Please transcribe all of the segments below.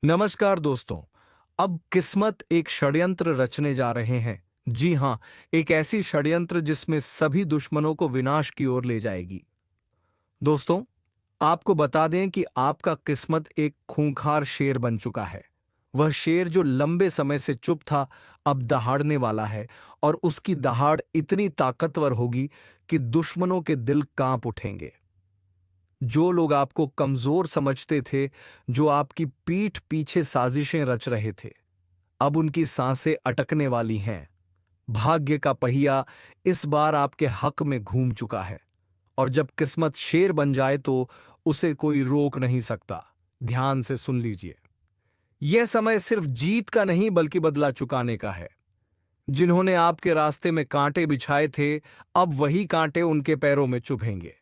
नमस्कार दोस्तों। अब किस्मत एक षड्यंत्र रचने जा रहे हैं। जी हां, एक ऐसी षड्यंत्र जिसमें सभी दुश्मनों को विनाश की ओर ले जाएगी। दोस्तों, आपको बता दें कि आपका किस्मत एक खूंखार शेर बन चुका है। वह शेर जो लंबे समय से चुप था, अब दहाड़ने वाला है और उसकी दहाड़ इतनी ताकतवर होगी कि दुश्मनों के दिल कांप उठेंगे। जो लोग आपको कमजोर समझते थे, जो आपकी पीठ पीछे साजिशें रच रहे थे, अब उनकी सांसें अटकने वाली हैं। भाग्य का पहिया इस बार आपके हक में घूम चुका है और जब किस्मत शेर बन जाए तो उसे कोई रोक नहीं सकता। ध्यान से सुन लीजिए। यह समय सिर्फ जीत का नहीं बल्कि बदला चुकाने का है। जिन्होंने आपके रास्ते में कांटे बिछाए थे, अब वही कांटे उनके पैरों में चुभेंगे।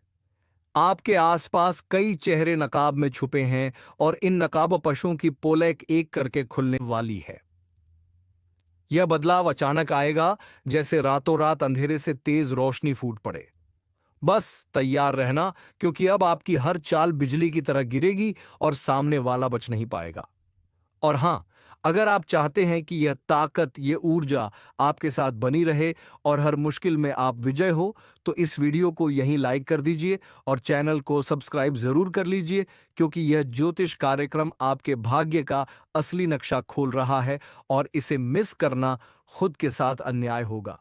आपके आसपास कई चेहरे नकाब में छुपे हैं और इन नकाबपोशों की पोल एक करके खुलने वाली है। यह बदलाव अचानक आएगा, जैसे रातों रात अंधेरे से तेज रोशनी फूट पड़े। बस तैयार रहना, क्योंकि अब आपकी हर चाल बिजली की तरह गिरेगी और सामने वाला बच नहीं पाएगा। और हां, अगर आप चाहते हैं कि यह ताकत, ये ऊर्जा आपके साथ बनी रहे और हर मुश्किल में आप विजय हो, तो इस वीडियो को यहीं लाइक कर दीजिए और चैनल को सब्सक्राइब जरूर कर लीजिए, क्योंकि यह ज्योतिष कार्यक्रम आपके भाग्य का असली नक्शा खोल रहा है और इसे मिस करना खुद के साथ अन्याय होगा।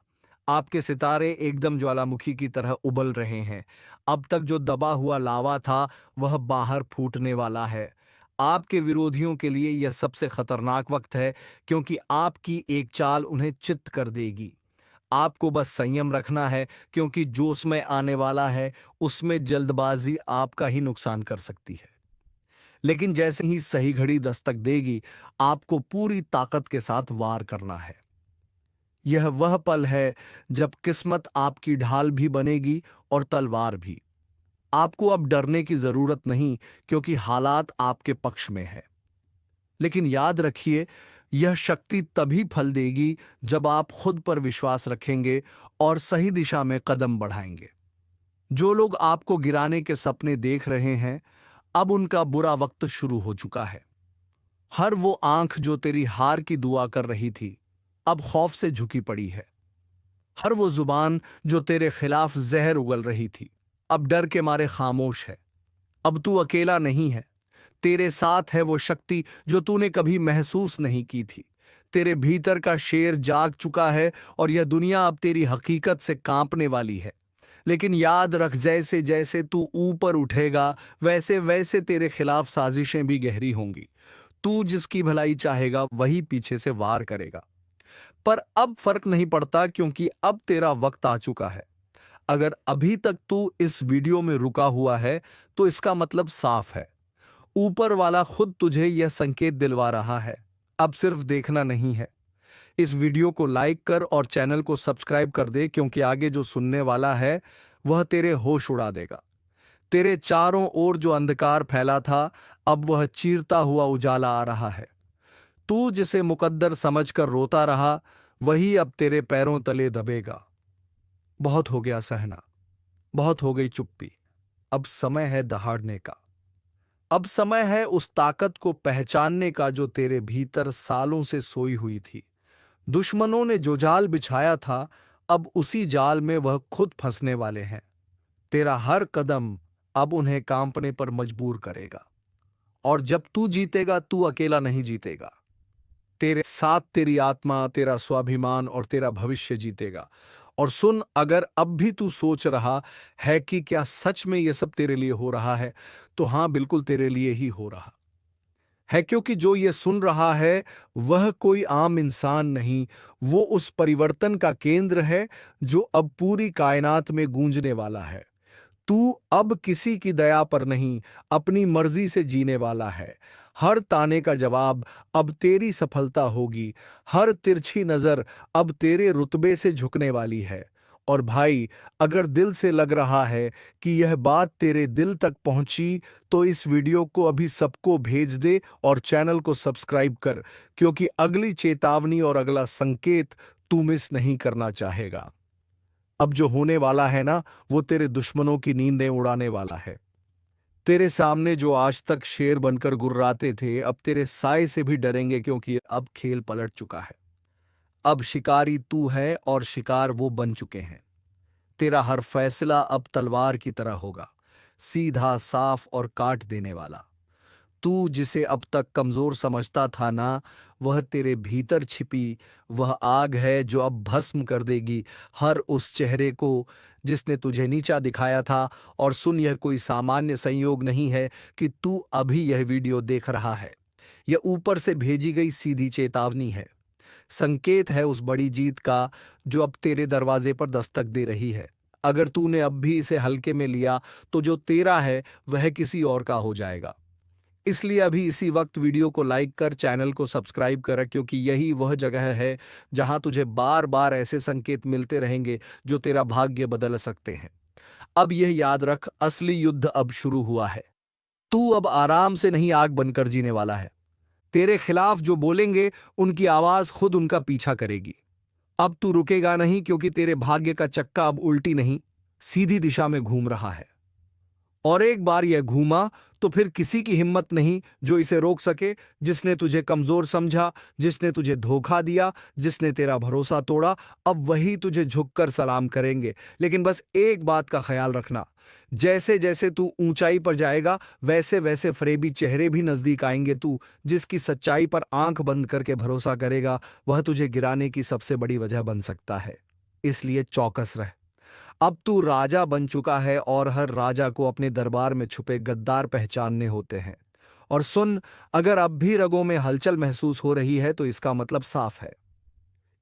आपके सितारे एकदम ज्वालामुखी की तरह उबल रहे हैं। अब तक जो दबा हुआ लावा था, वह बाहर फूटने वाला है। आपके विरोधियों के लिए यह सबसे खतरनाक वक्त है, क्योंकि आपकी एक चाल उन्हें चित्त कर देगी। आपको बस संयम रखना है, क्योंकि जो समय आने वाला है उसमें जल्दबाजी आपका ही नुकसान कर सकती है। लेकिन जैसे ही सही घड़ी दस्तक देगी, आपको पूरी ताकत के साथ वार करना है। यह वह पल है जब किस्मत आपकी ढाल भी बनेगी और तलवार भी। आपको अब डरने की जरूरत नहीं, क्योंकि हालात आपके पक्ष में है। लेकिन याद रखिए, यह शक्ति तभी फल देगी जब आप खुद पर विश्वास रखेंगे और सही दिशा में कदम बढ़ाएंगे। जो लोग आपको गिराने के सपने देख रहे हैं, अब उनका बुरा वक्त शुरू हो चुका है। हर वो आंख जो तेरी हार की दुआ कर रही थी, अब खौफ से झुकी पड़ी है। हर वो जुबान जो तेरे खिलाफ जहर उगल रही थी, अब डर के मारे खामोश है। अब तू अकेला नहीं है। तेरे साथ है वो शक्ति जो तूने कभी महसूस नहीं की थी। तेरे भीतर का शेर जाग चुका है और यह दुनिया अब तेरी हकीकत से कांपने वाली है। लेकिन याद रख, जैसे जैसे तू ऊपर उठेगा, वैसे वैसे तेरे खिलाफ साजिशें भी गहरी होंगी। तू जिसकी भलाई चाहेगा वही पीछे से वार करेगा। पर अब फर्क नहीं पड़ता, क्योंकि अब तेरा वक्त आ चुका है। अगर अभी तक तू इस वीडियो में रुका हुआ है, तो इसका मतलब साफ है। ऊपर वाला खुद तुझे यह संकेत दिलवा रहा है। अब सिर्फ देखना नहीं है। इस वीडियो को लाइक कर और चैनल को सब्सक्राइब कर दे, क्योंकि आगे जो सुनने वाला है वह तेरे होश उड़ा देगा। तेरे चारों ओर जो अंधकार फैला था, अब वह चीरता हुआ उजाला आ रहा है। तू जिसे मुकद्दर समझकर रोता रहा, वही अब तेरे पैरों तले दबेगा। बहुत हो गया सहना, बहुत हो गई चुप्पी। अब समय है दहाड़ने का। अब समय है उस ताकत को पहचानने का जो तेरे भीतर सालों से सोई हुई थी। दुश्मनों ने जो जाल बिछाया था, अब उसी जाल में वह खुद फंसने वाले हैं। तेरा हर कदम अब उन्हें कांपने पर मजबूर करेगा। और जब तू जीतेगा, तू अकेला नहीं जीतेगा। तेरे साथ तेरी आत्मा, तेरा स्वाभिमान और तेरा भविष्य जीतेगा। और सुन, अगर अब भी तू सोच रहा है कि क्या सच में यह सब तेरे लिए हो रहा है, तो हां, बिल्कुल तेरे लिए ही हो रहा है। क्योंकि जो ये सुन रहा है वह कोई आम इंसान नहीं, वो उस परिवर्तन का केंद्र है जो अब पूरी कायनात में गूंजने वाला है। तू अब किसी की दया पर नहीं, अपनी मर्जी से जीने वाला है। हर ताने का जवाब अब तेरी सफलता होगी। हर तिरछी नजर अब तेरे रुतबे से झुकने वाली है। और भाई, अगर दिल से लग रहा है कि यह बात तेरे दिल तक पहुंची, तो इस वीडियो को अभी सबको भेज दे और चैनल को सब्सक्राइब कर, क्योंकि अगली चेतावनी और अगला संकेत तू मिस नहीं करना चाहेगा। अब जो होने वाला है ना, वो तेरे दुश्मनों की नींदें उड़ाने वाला है। तेरे सामने जो आज तक शेर बनकर गुर्राते थे अब तेरे साए से भी डरेंगे, क्योंकि अब खेल पलट चुका है। अब शिकारी तू है और शिकार वो बन चुके हैं। तेरा हर फैसला अब तलवार की तरह होगा, सीधा, साफ और काट देने वाला। तू जिसे अब तक कमजोर समझता था ना, वह तेरे भीतर छिपी वह आग है जो अब भस्म कर देगी हर उस चेहरे को जिसने तुझे नीचा दिखाया था। और सुन, यह कोई सामान्य संयोग नहीं है कि तू अभी यह वीडियो देख रहा है। यह ऊपर से भेजी गई सीधी चेतावनी है, संकेत है उस बड़ी जीत का जो अब तेरे दरवाजे पर दस्तक दे रही है। अगर तूने अब भी इसे हल्के में लिया तो जो तेरा है वह किसी और का हो जाएगा। इसलिए अभी इसी वक्त वीडियो को लाइक कर, चैनल को सब्सक्राइब कर, क्योंकि यही वह जगह है जहां तुझे बार बार ऐसे संकेत मिलते रहेंगे जो तेरा भाग्य बदल सकते हैं। अब यह याद रख, असली युद्ध अब शुरू हुआ है। तू अब आराम से नहीं, आग बनकर जीने वाला है। तेरे खिलाफ जो बोलेंगे उनकी आवाज खुद उनका पीछा करेगी। अब तू रुकेगा नहीं, क्योंकि तेरे भाग्य का चक्का अब उल्टी नहीं, सीधी दिशा में घूम रहा है। और एक बार यह घूमा तो फिर किसी की हिम्मत नहीं जो इसे रोक सके। जिसने तुझे कमजोर समझा, जिसने तुझे धोखा दिया, जिसने तेरा भरोसा तोड़ा, अब वही तुझे झुककर सलाम करेंगे। लेकिन बस एक बात का ख्याल रखना, जैसे जैसे तू ऊंचाई पर जाएगा वैसे वैसे फरेबी चेहरे भी नजदीक आएंगे। तू जिसकी सच्चाई पर आंख बंद करके भरोसा करेगा वह तुझे गिराने की सबसे बड़ी वजह बन सकता है। इसलिए चौकस रह। अब तू राजा बन चुका है और हर राजा को अपने दरबार में छुपे गद्दार पहचानने होते हैं। और सुन, अगर अब भी रगों में हलचल महसूस हो रही है तो इसका मतलब साफ है।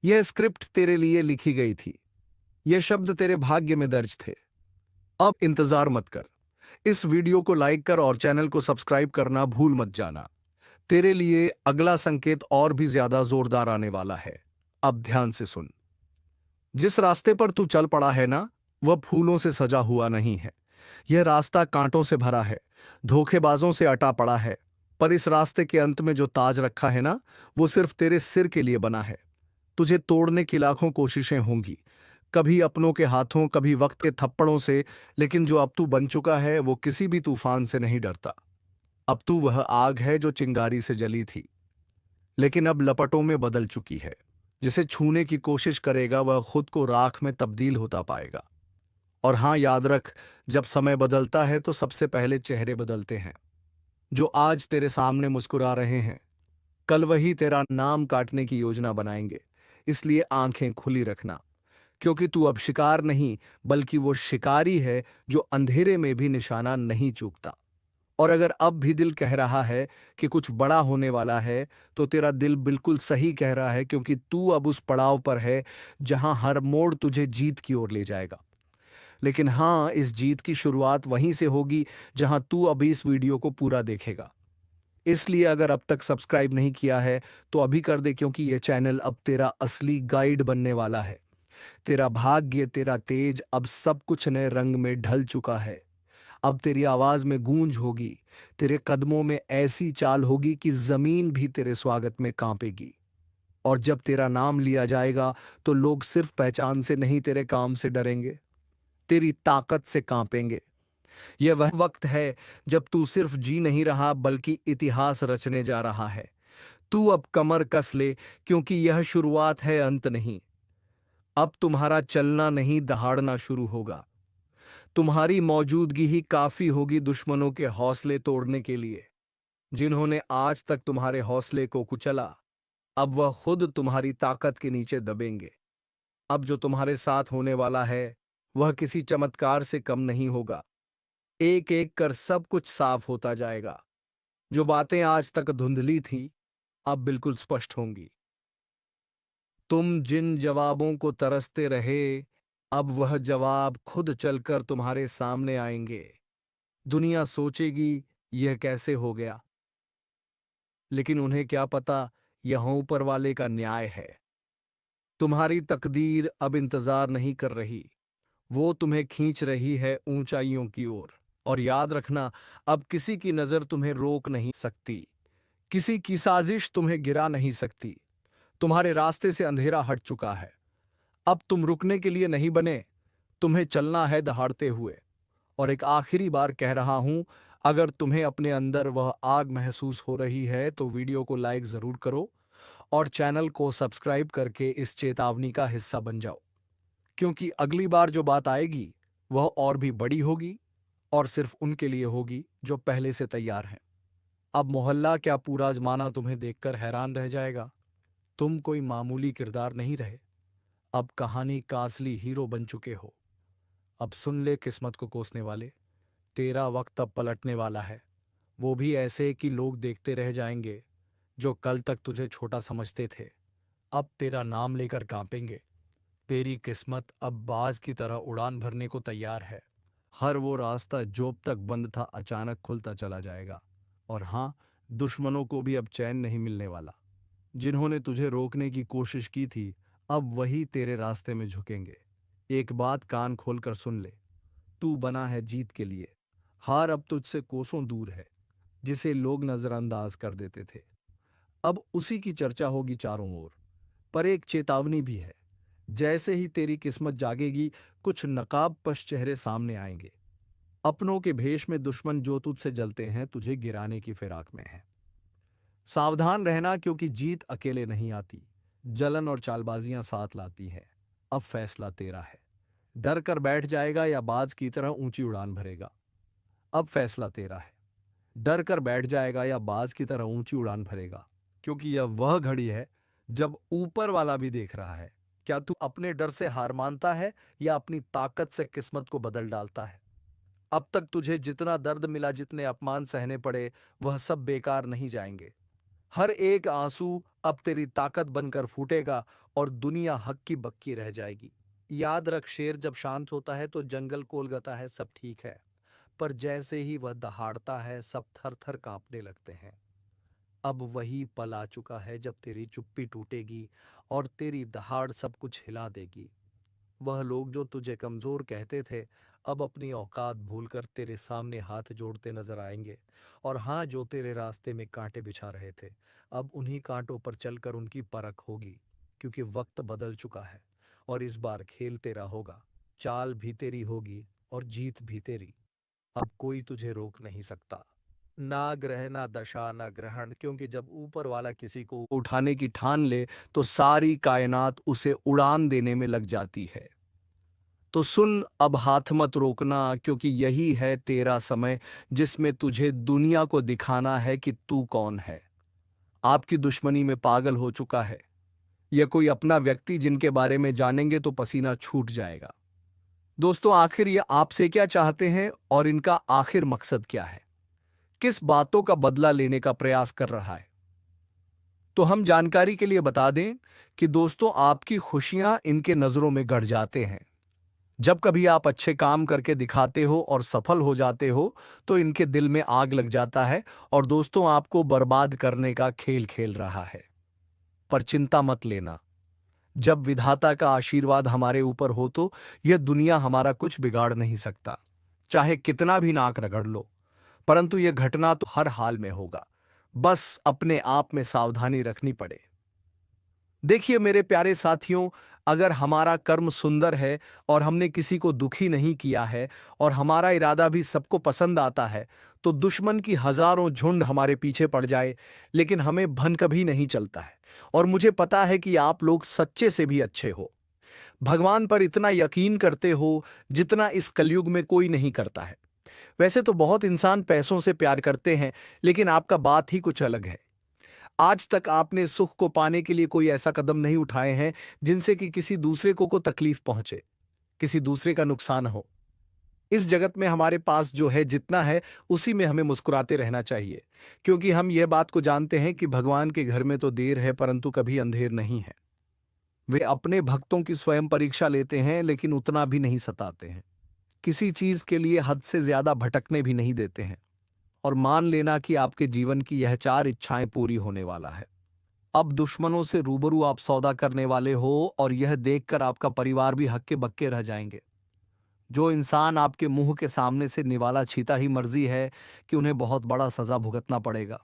यह स्क्रिप्ट तेरे लिए लिखी गई थी, यह शब्द तेरे भाग्य में दर्ज थे। अब इंतजार मत कर, इस वीडियो को लाइक कर और चैनल को सब्सक्राइब करना भूल मत जाना। तेरे लिए अगला संकेत और भी ज्यादा जोरदार आने वाला है। अब ध्यान से सुन। जिस रास्ते पर तू चल पड़ा है ना, वह फूलों से सजा हुआ नहीं है। यह रास्ता कांटों से भरा है, धोखेबाजों से अटा पड़ा है। पर इस रास्ते के अंत में जो ताज रखा है ना, वो सिर्फ तेरे सिर के लिए बना है। तुझे तोड़ने की लाखों कोशिशें होंगी, कभी अपनों के हाथों, कभी वक्त के थप्पड़ों से, लेकिन जो अब तू बन चुका है वो किसी भी तूफान से नहीं डरता। अब तू वह आग है जो चिंगारी से जली थी, लेकिन अब लपटों में बदल चुकी है। जिसे छूने की कोशिश करेगा वह खुद को राख में तब्दील होता पाएगा। और हां, याद रख, जब समय बदलता है तो सबसे पहले चेहरे बदलते हैं। जो आज तेरे सामने मुस्कुरा रहे हैं, कल वही तेरा नाम काटने की योजना बनाएंगे। इसलिए आंखें खुली रखना, क्योंकि तू अब शिकार नहीं बल्कि वो शिकारी है जो अंधेरे में भी निशाना नहीं चूकता। और अगर अब भी दिल कह रहा है कि कुछ बड़ा होने वाला है, तो तेरा दिल बिल्कुल सही कह रहा है, क्योंकि तू अब उस पड़ाव पर है जहां हर मोड़ तुझे जीत की ओर ले जाएगा। लेकिन हाँ, इस जीत की शुरुआत वहीं से होगी जहां तू अभी इस वीडियो को पूरा देखेगा। इसलिए अगर अब तक सब्सक्राइब नहीं किया है तो अभी कर दे, क्योंकि यह चैनल अब तेरा असली गाइड बनने वाला है। तेरा भाग्य, तेरा तेज, अब सब कुछ नए रंग में ढल चुका है। अब तेरी आवाज में गूंज होगी, तेरे कदमों में ऐसी चाल होगी कि जमीन भी तेरे स्वागत में कांपेगी। और जब तेरा नाम लिया जाएगा तो लोग सिर्फ पहचान से नहीं, तेरे काम से डरेंगे, तेरी ताकत से कांपेंगे। यह वह वक्त है जब तू सिर्फ जी नहीं रहा बल्कि इतिहास रचने जा रहा है। तू अब कमर कस ले, क्योंकि यह शुरुआत है, अंत नहीं। अब तुम्हारा चलना नहीं, दहाड़ना शुरू होगा। तुम्हारी मौजूदगी ही काफी होगी दुश्मनों के हौसले तोड़ने के लिए। जिन्होंने आज तक तुम्हारे हौसले को कुचला, अब वह खुद तुम्हारी ताकत के नीचे दबेंगे। अब जो तुम्हारे साथ होने वाला है वह किसी चमत्कार से कम नहीं होगा। एक एक कर सब कुछ साफ होता जाएगा। जो बातें आज तक धुंधली थीं अब बिल्कुल स्पष्ट होंगी। तुम जिन जवाबों को तरसते रहे, अब वह जवाब खुद चलकर तुम्हारे सामने आएंगे। दुनिया सोचेगी यह कैसे हो गया, लेकिन उन्हें क्या पता यह ऊपर वाले का न्याय है। तुम्हारी तकदीर अब इंतजार नहीं कर रही, वो तुम्हें खींच रही है ऊंचाइयों की ओर। और याद रखना, अब किसी की नजर तुम्हें रोक नहीं सकती, किसी की साजिश तुम्हें गिरा नहीं सकती। तुम्हारे रास्ते से अंधेरा हट चुका है। अब तुम रुकने के लिए नहीं बने, तुम्हें चलना है दहाड़ते हुए। और एक आखिरी बार कह रहा हूं, अगर तुम्हें अपने अंदर वह आग महसूस हो रही है तो वीडियो को लाइक जरूर करो और चैनल को सब्सक्राइब करके इस चेतावनी का हिस्सा बन जाओ, क्योंकि अगली बार जो बात आएगी वह और भी बड़ी होगी और सिर्फ उनके लिए होगी जो पहले से तैयार हैं। अब मोहल्ला क्या पूरा जमाना तुम्हें देखकर हैरान रह जाएगा। तुम कोई मामूली किरदार नहीं रहे, अब कहानी का असली हीरो बन चुके हो। अब सुन ले किस्मत को कोसने वाले, तेरा वक्त अब पलटने वाला है। वो भी ऐसे कि लोग देखते रह जाएंगे। जो कल तक तुझे छोटा समझते थे अब तेरा नाम लेकर कांपेंगे। तेरी किस्मत अब बाज की तरह उड़ान भरने को तैयार है। हर वो रास्ता जो अब तक बंद था अचानक खुलता चला जाएगा। और हाँ, दुश्मनों को भी अब चैन नहीं मिलने वाला। जिन्होंने तुझे रोकने की कोशिश की थी अब वही तेरे रास्ते में झुकेंगे। एक बात कान खोलकर सुन ले, तू बना है जीत के लिए। हार अब तुझसे कोसों दूर है। जिसे लोग नजरअंदाज कर देते थे अब उसी की चर्चा होगी चारों ओर। पर एक चेतावनी भी है, जैसे ही तेरी किस्मत जागेगी कुछ नकाबपोश चेहरे सामने आएंगे। अपनों के भेष में दुश्मन जो तुझसे जलते हैं तुझे गिराने की फिराक में है। सावधान रहना, क्योंकि जीत अकेले नहीं आती, जलन और चालबाजियां साथ लाती हैं। अब फैसला तेरा है, डर कर बैठ जाएगा या बाज की तरह ऊंची उड़ान भरेगा। अब फैसला तेरा है, डर कर बैठ जाएगा या बाज की तरह ऊंची उड़ान भरेगा, क्योंकि यह वह घड़ी है जब ऊपर वाला भी देख रहा है। क्या तू अपने डर से हार मानता है या अपनी ताकत से किस्मत को बदल डालता है? अब तक तुझे जितना दर्द मिला, जितने अपमान सहने पड़े, वह सब बेकार नहीं जाएंगे। हर एक आंसू अब तेरी ताकत बनकर फूटेगा और दुनिया हक्की बक्की रह जाएगी। याद रख, शेर जब शांत होता है तो जंगल कोलगता है, सब ठीक है। पर जैसे ही वह दहाड़ता है सब थर थर कांपने लगते हैं। अब वही पल आ चुका है जब तेरी चुप्पी टूटेगी और तेरी दहाड़ सब कुछ हिला देगी। वह लोग जो तुझे कमजोर कहते थे अब अपनी औकात भूलकर तेरे सामने हाथ जोड़ते नजर आएंगे। और हाँ, जो तेरे रास्ते में कांटे बिछा रहे थे अब उन्हीं कांटों पर चलकर उनकी परख होगी, क्योंकि वक्त बदल चुका है और इस बार खेल तेरा होगा। चाल भी तेरी होगी और जीत भी तेरी। अब कोई तुझे रोक नहीं सकता, ना ग्रह ना दशा ना ग्रहण, क्योंकि जब ऊपर वाला किसी को उठाने की ठान ले तो सारी कायनात उसे उड़ान देने में लग जाती है। तो सुन, अब हाथ मत रोकना, क्योंकि यही है तेरा समय जिसमें तुझे दुनिया को दिखाना है कि तू कौन है। आपकी दुश्मनी में पागल हो चुका है यह कोई अपना व्यक्ति जिनके बारे में जानेंगे तो पसीना छूट जाएगा। दोस्तों, आखिर ये आपसे क्या चाहते हैं और इनका आखिर मकसद क्या है? किस बातों का बदला लेने का प्रयास कर रहा है? तो हम जानकारी के लिए बता दें कि दोस्तों, आपकी खुशियां इनके नजरों में गड़ जाते हैं। जब कभी आप अच्छे काम करके दिखाते हो और सफल हो जाते हो तो इनके दिल में आग लग जाता है और दोस्तों, आपको बर्बाद करने का खेल खेल रहा है। पर चिंता मत लेना, जब विधाता का आशीर्वाद हमारे ऊपर हो तो यह दुनिया हमारा कुछ बिगाड़ नहीं सकता, चाहे कितना भी नाक रगड़ लो। परंतु यह घटना तो हर हाल में होगा, बस अपने आप में सावधानी रखनी पड़े। देखिए मेरे प्यारे साथियों, अगर हमारा कर्म सुंदर है और हमने किसी को दुखी नहीं किया है और हमारा इरादा भी सबको पसंद आता है तो दुश्मन की हजारों झुंड हमारे पीछे पड़ जाए लेकिन हमें भन कभी नहीं चलता है। और मुझे पता है कि आप लोग सच्चे से भी अच्छे हो, भगवान पर इतना यकीन करते हो जितना इस कलयुग में कोई नहीं करता है। वैसे तो बहुत इंसान पैसों से प्यार करते हैं, लेकिन आपका बात ही कुछ अलग है। आज तक आपने सुख को पाने के लिए कोई ऐसा कदम नहीं उठाए हैं जिनसे कि किसी दूसरे को तकलीफ पहुंचे, किसी दूसरे का नुकसान हो। इस जगत में हमारे पास जो है, जितना है, उसी में हमें मुस्कुराते रहना चाहिए, क्योंकि हम यह बात को जानते हैं कि भगवान के घर में तो देर है परंतु कभी अंधेर नहीं है। वे अपने भक्तों की स्वयं परीक्षा लेते हैं लेकिन उतना भी नहीं सताते हैं। किसी चीज के लिए हद से ज्यादा भटकने भी नहीं देते हैं। और मान लेना कि आपके जीवन की यह 4 इच्छाएं पूरी होने वाला है। अब दुश्मनों से रूबरू आप सौदा करने वाले हो और यह देखकर आपका परिवार भी हक्के बक्के रह जाएंगे। जो इंसान आपके मुंह के सामने से निवाला छीता ही मर्जी है कि उन्हें बहुत बड़ा सजा भुगतना पड़ेगा,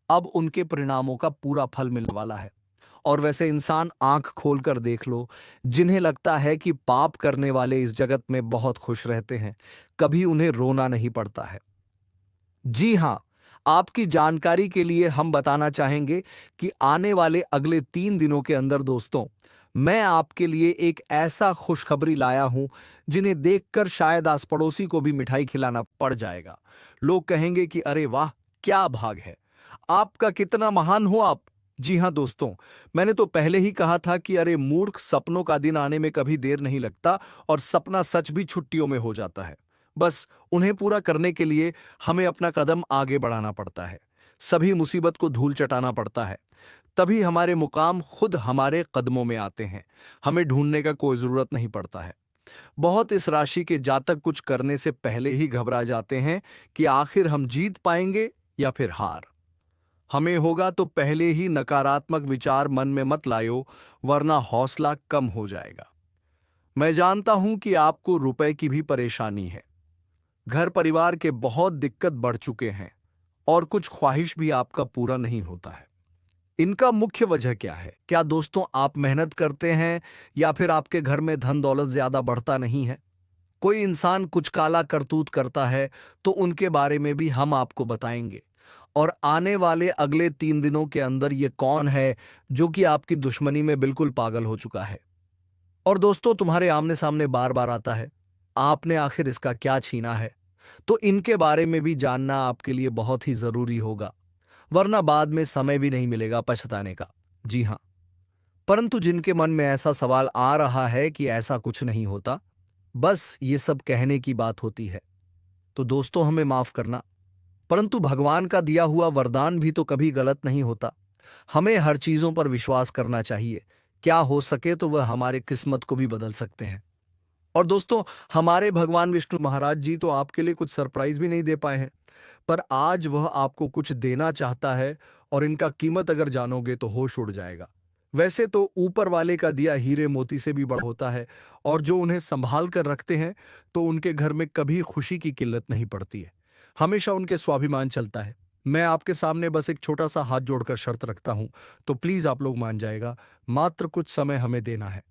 अब उनके परिणामों का पूरा फल मिलने वाला है। और वैसे इंसान आंख खोलकर देख लो, जिन्हें लगता है कि पाप करने वाले इस जगत में बहुत खुश रहते हैं, कभी उन्हें रोना नहीं पड़ता है। जी हाँ, आपकी जानकारी के लिए हम बताना चाहेंगे कि आने वाले अगले 3 दिनों के अंदर दोस्तों, मैं आपके लिए एक ऐसा खुशखबरी लाया हूं जिन्हें देखकर शायद आस पड़ोसी को भी मिठाई खिलाना पड़ जाएगा। लोग कहेंगे कि अरे वाह, क्या भाग है, आपका कितना महान हो आप। जी हाँ दोस्तों, मैंने तो पहले ही कहा था कि अरे मूर्ख, सपनों का दिन आने में कभी देर नहीं लगता और सपना सच भी छुट्टियों में हो जाता है। बस उन्हें पूरा करने के लिए हमें अपना कदम आगे बढ़ाना पड़ता है, सभी मुसीबत को धूल चटाना पड़ता है, तभी हमारे मुकाम खुद हमारे कदमों में आते हैं। हमें ढूंढने का कोई जरूरत नहीं पड़ता है। बहुत इस राशि के जातक कुछ करने से पहले ही घबरा जाते हैं कि आखिर हम जीत पाएंगे या फिर हार। हमें होगा तो पहले ही नकारात्मक विचार मन में मत लायो, वरना हौसला कम हो जाएगा। मैं जानता हूं कि आपको रुपए की भी परेशानी है, घर परिवार के बहुत दिक्कत बढ़ चुके हैं और कुछ ख्वाहिश भी आपका पूरा नहीं होता है। इनका मुख्य वजह क्या है? क्या दोस्तों आप मेहनत करते हैं या फिर आपके घर में धन दौलत ज्यादा बढ़ता नहीं है? कोई इंसान कुछ काला करतूत करता है तो उनके बारे में भी हम आपको बताएंगे। और आने वाले अगले 3 दिनों के अंदर ये कौन है जो कि आपकी दुश्मनी में बिल्कुल पागल हो चुका है और दोस्तों तुम्हारे आमने सामने बार बार आता है, आपने आखिर इसका क्या छीना है? तो इनके बारे में भी जानना आपके लिए बहुत ही जरूरी होगा, वरना बाद में समय भी नहीं मिलेगा पछताने का। जी हाँ, परंतु जिनके मन में ऐसा सवाल आ रहा है कि ऐसा कुछ नहीं होता, बस ये सब कहने की बात होती है, तो दोस्तों हमें माफ करना, परंतु भगवान का दिया हुआ वरदान भी तो कभी गलत नहीं होता। हमें हर चीजों पर विश्वास करना चाहिए, क्या हो सके तो वह हमारे किस्मत को भी बदल सकते हैं। और दोस्तों, हमारे भगवान विष्णु महाराज जी तो आपके लिए कुछ सरप्राइज भी नहीं दे पाए हैं, पर आज वह आपको कुछ देना चाहता है और इनका कीमत अगर जानोगे तो होश उड़ जाएगा। वैसे तो ऊपर वाले का दिया हीरे मोती से भी बड़ा होता है और जो उन्हें संभाल कर रखते हैं तो उनके घर में कभी खुशी की किल्लत नहीं पड़ती है, हमेशा उनके स्वाभिमान चलता है। मैं आपके सामने बस एक छोटा सा हाथ जोड़कर शर्त रखता हूं, तो प्लीज आप लोग मान जाएगा, मात्र कुछ समय हमें देना है।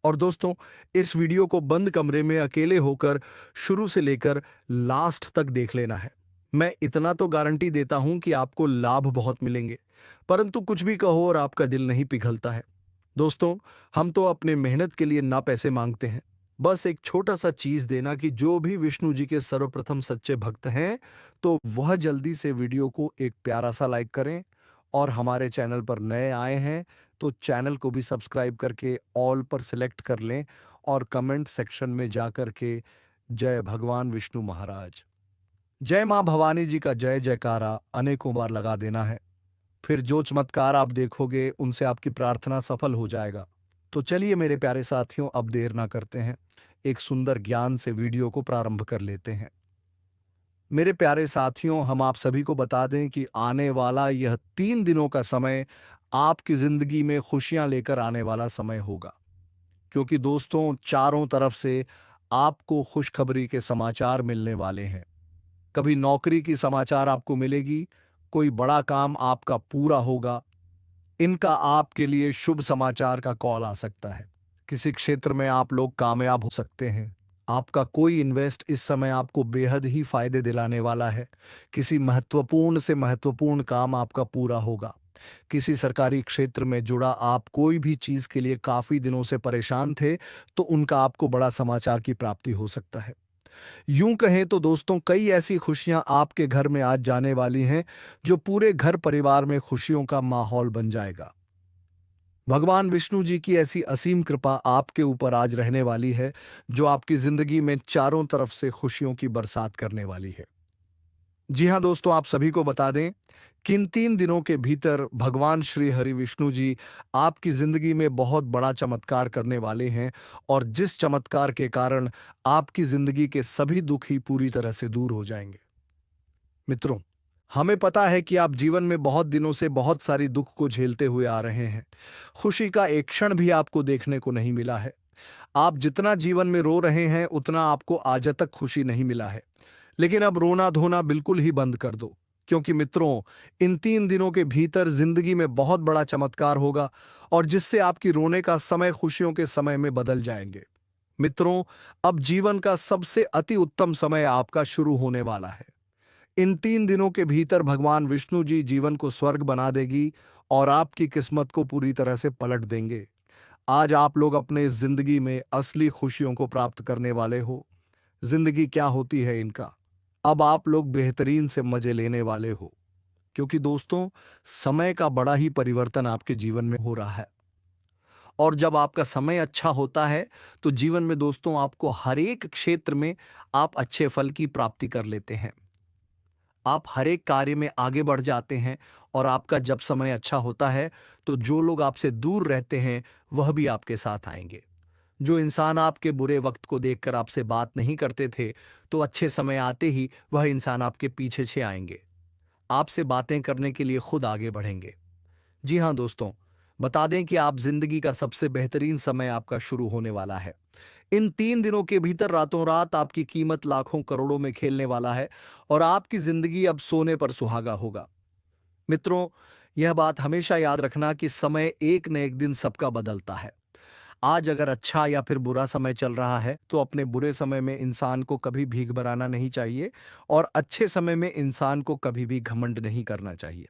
और दोस्तों, इस वीडियो को बंद कमरे में अकेले होकर शुरू से लेकर लास्ट तक देख लेना है। मैं इतना तो गारंटी देता हूं कि आपको लाभ बहुत मिलेंगे, परंतु कुछ भी कहो और आपका दिल नहीं पिघलता है। दोस्तों, हम तो अपने मेहनत के लिए ना पैसे मांगते हैं, बस एक छोटा सा चीज देना कि जो भी विष्णु जी के सर्वप्रथम सच्चे भक्त हैं तो वह जल्दी से वीडियो को एक प्यारा सा लाइक करें, और हमारे चैनल पर नए आए हैं तो चैनल को भी सब्सक्राइब करके ऑल पर सिलेक्ट कर लें और कमेंट सेक्शन में जाकर के जय भगवान विष्णु महाराज, जय मां भवानी जी का जय जयकारा अनेकों बार लगा देना है। फिर जो चमत्कार आप देखोगे उनसे आपकी प्रार्थना सफल हो जाएगा। तो चलिए मेरे प्यारे साथियों, अब देर ना करते हैं, एक सुंदर ज्ञान से वीडियो को प्रारंभ कर लेते हैं। मेरे प्यारे साथियों, हम आप सभी को बता दें कि आने वाला यह 3 दिनों का समय आपकी जिंदगी में खुशियां लेकर आने वाला समय होगा, क्योंकि दोस्तों चारों तरफ से आपको खुशखबरी के समाचार मिलने वाले हैं। कभी नौकरी की समाचार आपको मिलेगी, कोई बड़ा काम आपका पूरा होगा, इनका आपके लिए शुभ समाचार का कॉल आ सकता है। किसी क्षेत्र में आप लोग कामयाब हो सकते हैं, आपका कोई इन्वेस्ट इस समय आपको बेहद ही फायदे दिलाने वाला है। किसी महत्वपूर्ण से महत्वपूर्ण काम आपका पूरा होगा। किसी सरकारी क्षेत्र में जुड़ा आप कोई भी चीज के लिए काफी दिनों से परेशान थे तो उनका आपको बड़ा समाचार की प्राप्ति हो सकता है। यूं कहें तो दोस्तों, कई ऐसी खुशियां आपके घर में आज जाने वाली हैं जो पूरे घर परिवार में खुशियों का माहौल बन जाएगा। भगवान विष्णु जी की ऐसी असीम कृपा आपके ऊपर आज रहने वाली है जो आपकी जिंदगी में चारों तरफ से खुशियों की बरसात करने वाली है। जी हाँ दोस्तों, आप सभी को बता दें कि इन 3 दिनों के भीतर भगवान श्री हरि विष्णु जी आपकी जिंदगी में बहुत बड़ा चमत्कार करने वाले हैं, और जिस चमत्कार के कारण आपकी जिंदगी के सभी दुख ही पूरी तरह से दूर हो जाएंगे। मित्रों, हमें पता है कि आप जीवन में बहुत दिनों से बहुत सारी दुख को झेलते हुए आ रहे हैं। खुशी का एक क्षण भी आपको देखने को नहीं मिला है। आप जितना जीवन में रो रहे हैं उतना आपको आज तक खुशी नहीं मिला है। लेकिन अब रोना धोना बिल्कुल ही बंद कर दो, क्योंकि मित्रों इन 3 दिनों के भीतर जिंदगी में बहुत बड़ा चमत्कार होगा और जिससे आपकी रोने का समय खुशियों के समय में बदल जाएंगे। मित्रों, अब जीवन का सबसे अति उत्तम समय आपका शुरू होने वाला है। इन 3 दिनों के भीतर भगवान विष्णु जी जीवन को स्वर्ग बना देगी और आपकी किस्मत को पूरी तरह से पलट देंगे। आज आप लोग अपने इस जिंदगी में असली खुशियों को प्राप्त करने वाले हो। जिंदगी क्या होती है इनका, अब आप लोग बेहतरीन से मजे लेने वाले हो, क्योंकि दोस्तों समय का बड़ा ही परिवर्तन आपके जीवन में हो रहा है। और जब आपका समय अच्छा होता है तो जीवन में दोस्तों आपको हर एक क्षेत्र में आप अच्छे फल की प्राप्ति कर लेते हैं। आप हर एक कार्य में आगे बढ़ जाते हैं और आपका जब समय अच्छा होता है तो जो लोग आपसे दूर रहते हैं वह भी आपके साथ आएंगे। जो इंसान आपके बुरे वक्त को देखकर आपसे बात नहीं करते थे, तो अच्छे समय आते ही वह इंसान आपके पीछे से आएंगे, आपसे बातें करने के लिए खुद आगे बढ़ेंगे। जी हाँ दोस्तों, बता दें कि आप जिंदगी का सबसे बेहतरीन समय आपका शुरू होने वाला है। इन 3 दिनों के भीतर रातों रात आपकी कीमत लाखों करोड़ों में खेलने वाला है और आपकी जिंदगी अब सोने पर सुहागा होगा। मित्रों, यह बात हमेशा याद रखना कि समय एक न एक दिन सबका बदलता है। आज अगर अच्छा या फिर बुरा समय चल रहा है तो अपने बुरे समय में इंसान को कभी भीख भराना नहीं चाहिए और अच्छे समय में इंसान को कभी भी घमंड नहीं करना चाहिए,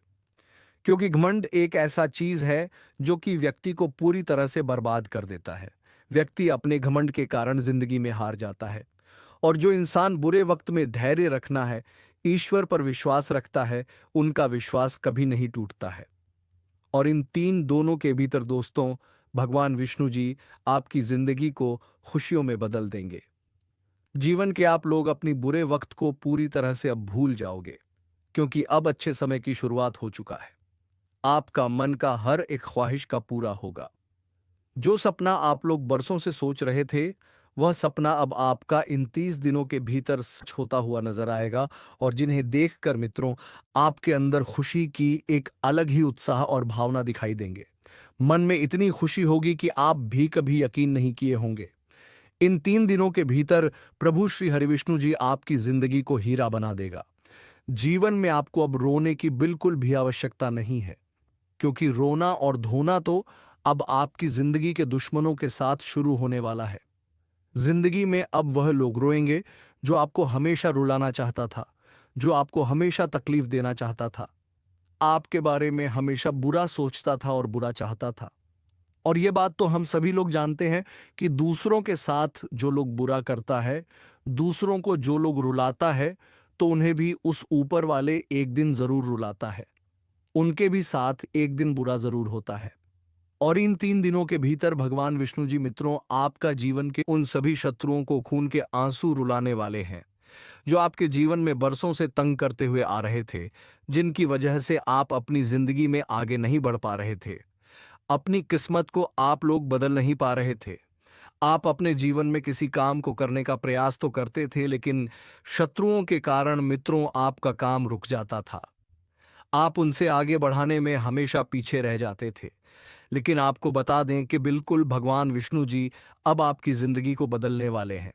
क्योंकि घमंड एक ऐसा चीज है जो कि व्यक्ति को पूरी तरह से बर्बाद कर देता है। व्यक्ति अपने घमंड के कारण जिंदगी में हार जाता है। और जो इंसान बुरे वक्त में धैर्य रखना है, ईश्वर पर विश्वास रखता है, उनका विश्वास कभी नहीं टूटता है। और इन 3 दोनों के भीतर दोस्तों भगवान विष्णु जी आपकी जिंदगी को खुशियों में बदल देंगे। जीवन के आप लोग अपनी बुरे वक्त को पूरी तरह से अब भूल जाओगे, क्योंकि अब अच्छे समय की शुरुआत हो चुका है। आपका मन का हर एक ख्वाहिश का पूरा होगा। जो सपना आप लोग बरसों से सोच रहे थे, वह सपना अब आपका इन 30 दिनों के भीतर सच होता हुआ नजर आएगा। और जिन्हें देखकर मित्रों आपके अंदर खुशी की एक अलग ही उत्साह और भावना दिखाई देंगे। मन में इतनी खुशी होगी कि आप भी कभी यकीन नहीं किए होंगे। इन 3 दिनों के भीतर प्रभु श्री हरिविष्णु जी आपकी जिंदगी को हीरा बना देगा। जीवन में आपको अब रोने की बिल्कुल भी आवश्यकता नहीं है, क्योंकि रोना और धोना तो अब आपकी जिंदगी के दुश्मनों के साथ शुरू होने वाला है। जिंदगी में अब वह लोग रोएंगे जो आपको हमेशा रुलाना चाहता था, जो आपको हमेशा तकलीफ देना चाहता था, आपके बारे में हमेशा बुरा सोचता था और बुरा चाहता था। और ये बात तो हम सभी लोग जानते हैं कि दूसरों के साथ जो लोग बुरा करता है, दूसरों को जो लोग रुलाता है, तो उन्हें भी उस ऊपर वाले एक दिन जरूर रुलाता है, उनके भी साथ एक दिन बुरा जरूर होता है। और इन 3 दिनों के भीतर भगवान विष्णु जी मित्रों आपका जीवन के उन सभी शत्रुओं को खून के आंसू रुलाने वाले हैं, जो आपके जीवन में बरसों से तंग करते हुए आ रहे थे, जिनकी वजह से आप अपनी जिंदगी में आगे नहीं बढ़ पा रहे थे। अपनी किस्मत को आप लोग बदल नहीं पा रहे थे। आप अपने जीवन में किसी काम को करने का प्रयास तो करते थे, लेकिन शत्रुओं के कारण मित्रों आपका काम रुक जाता था। आप उनसे आगे बढ़ाने में हमेशा पीछे रह जाते थे। लेकिन आपको बता दें कि बिल्कुल भगवान विष्णु जी अब आपकी जिंदगी को बदलने वाले हैं।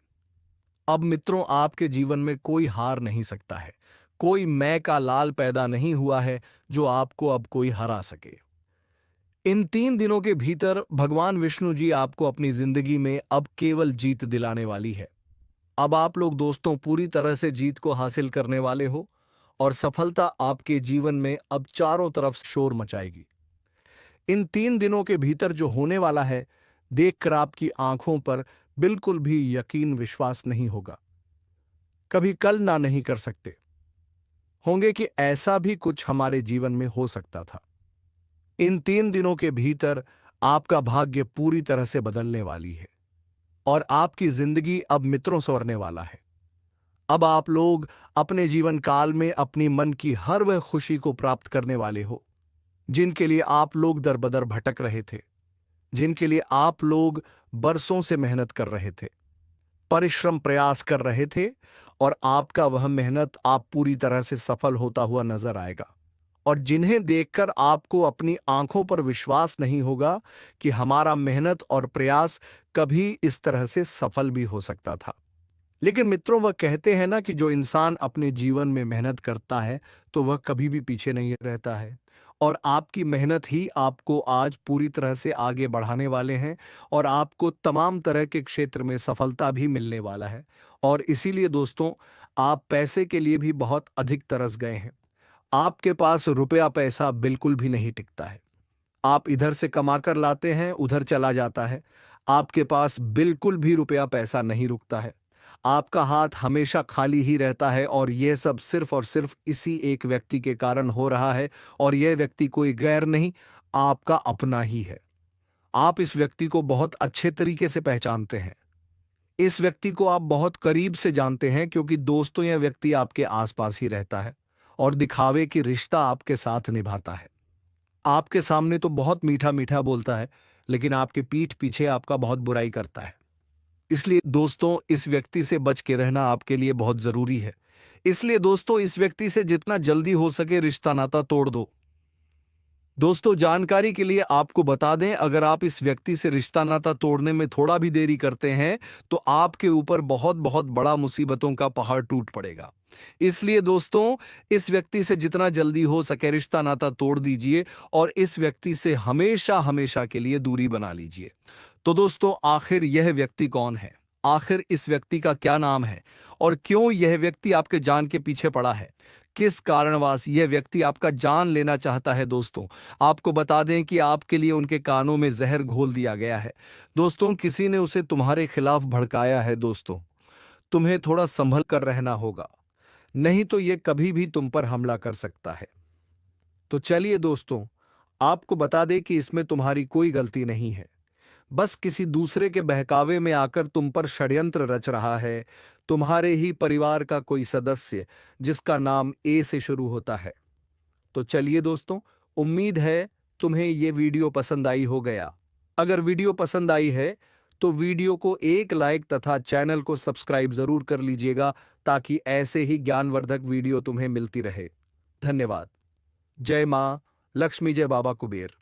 अब मित्रों आपके जीवन में कोई हार नहीं सकता है, कोई मैं का लाल पैदा नहीं हुआ है जो आपको अब कोई हरा सके। इन 3 दिनों के भीतर भगवान विष्णु जी आपको अपनी जिंदगी में अब केवल जीत दिलाने वाली है। अब आप लोग दोस्तों पूरी तरह से जीत को हासिल करने वाले हो और सफलता आपके जीवन में अब चारों तरफ शोर मचाएगी। इन 3 दिनों के भीतर जो होने वाला है, देखकर आपकी आंखों पर बिल्कुल भी यकीन विश्वास नहीं होगा। कभी कल्पना नहीं कर सकते होंगे कि ऐसा भी कुछ हमारे जीवन में हो सकता था। इन 3 दिनों के भीतर आपका भाग्य पूरी तरह से बदलने वाली है और आपकी जिंदगी अब मित्रों संवरने वाला है। अब आप लोग अपने जीवन काल में अपनी मन की हर वह खुशी को प्राप्त करने वाले हो, जिनके लिए आप लोग दर बदर भटक रहे थे, जिनके लिए आप लोग बरसों से मेहनत कर रहे थे, परिश्रम प्रयास कर रहे थे, और आपका वह मेहनत आप पूरी तरह से सफल होता हुआ नजर आएगा। और जिन्हें देखकर आपको अपनी आंखों पर विश्वास नहीं होगा कि हमारा मेहनत और प्रयास कभी इस तरह से सफल भी हो सकता था। लेकिन मित्रों वह कहते हैं ना कि जो इंसान अपने जीवन में मेहनत करता है तो वह कभी भी पीछे नहीं रहता है। और आपकी मेहनत ही आपको आज पूरी तरह से आगे बढ़ाने वाले हैं और आपको तमाम तरह के क्षेत्र में सफलता भी मिलने वाला है। और इसीलिए दोस्तों आप पैसे के लिए भी बहुत अधिक तरस गए हैं। आपके पास रुपया पैसा बिल्कुल भी नहीं टिकता है। आप इधर से कमा कर लाते हैं, उधर चला जाता है। आपके पास बिल्कुल भी रुपया पैसा नहीं रुकता है। आपका हाथ हमेशा खाली ही रहता है और यह सब सिर्फ और सिर्फ इसी एक व्यक्ति के कारण हो रहा है और यह व्यक्ति कोई गैर नहीं, आपका अपना ही है। आप इस व्यक्ति को बहुत अच्छे तरीके से पहचानते हैं। इस व्यक्ति को आप बहुत करीब से जानते हैं क्योंकि दोस्तों यह व्यक्ति आपके आसपास ही रहता है और दिखावे की रिश्ता आपके साथ निभाता है। आपके सामने तो बहुत मीठा मीठा बोलता है, लेकिन आपके पीठ पीछे आपका बहुत बुराई करता है। इसलिए दोस्तों, इस व्यक्ति से बच के रहना आपके लिए बहुत जरूरी है। इसलिए दोस्तों, इस व्यक्ति से जितना जल्दी हो सके रिश्ता नाता तोड़ दो। दोस्तों, जानकारी के लिए आपको बता दें, अगर आप इस व्यक्ति से रिश्ता नाता तोड़ने में थोड़ा भी देरी करते हैं तो आपके ऊपर बहुत बहुत बड़ा मुसीबतों का पहाड़ टूट पड़ेगा। इसलिए दोस्तों, इस व्यक्ति से जितना जल्दी हो सके रिश्ता नाता तोड़ दीजिए और इस व्यक्ति से हमेशा हमेशा के लिए दूरी बना लीजिए। तो दोस्तों, आखिर यह व्यक्ति कौन है? आखिर इस व्यक्ति का क्या नाम है और क्यों यह व्यक्ति आपके जान के पीछे पड़ा है? किस कारणवश यह व्यक्ति आपका जान लेना चाहता है? दोस्तों, आपको बता दें कि आपके लिए उनके कानों में जहर घोल दिया गया है। दोस्तों, किसी ने उसे तुम्हारे खिलाफ भड़काया है। दोस्तों, तुम्हें थोड़ा संभल कर रहना होगा, नहीं तो यह कभी भी तुम पर हमला कर सकता है। तो चलिए दोस्तों, आपको बता दें कि इसमें तुम्हारी कोई गलती नहीं है। बस किसी दूसरे के बहकावे में आकर तुम पर षड्यंत्र रच रहा है, तुम्हारे ही परिवार का कोई सदस्य जिसका नाम ए से शुरू होता है। तो चलिए दोस्तों, उम्मीद है तुम्हें ये वीडियो पसंद आई हो गया। अगर वीडियो पसंद आई है तो वीडियो को एक लाइक तथा चैनल को सब्सक्राइब जरूर कर लीजिएगा ताकि ऐसे ही ज्ञानवर्धक वीडियो तुम्हें मिलती रहे। धन्यवाद। जय मां लक्ष्मी, जय बाबा कुबेर।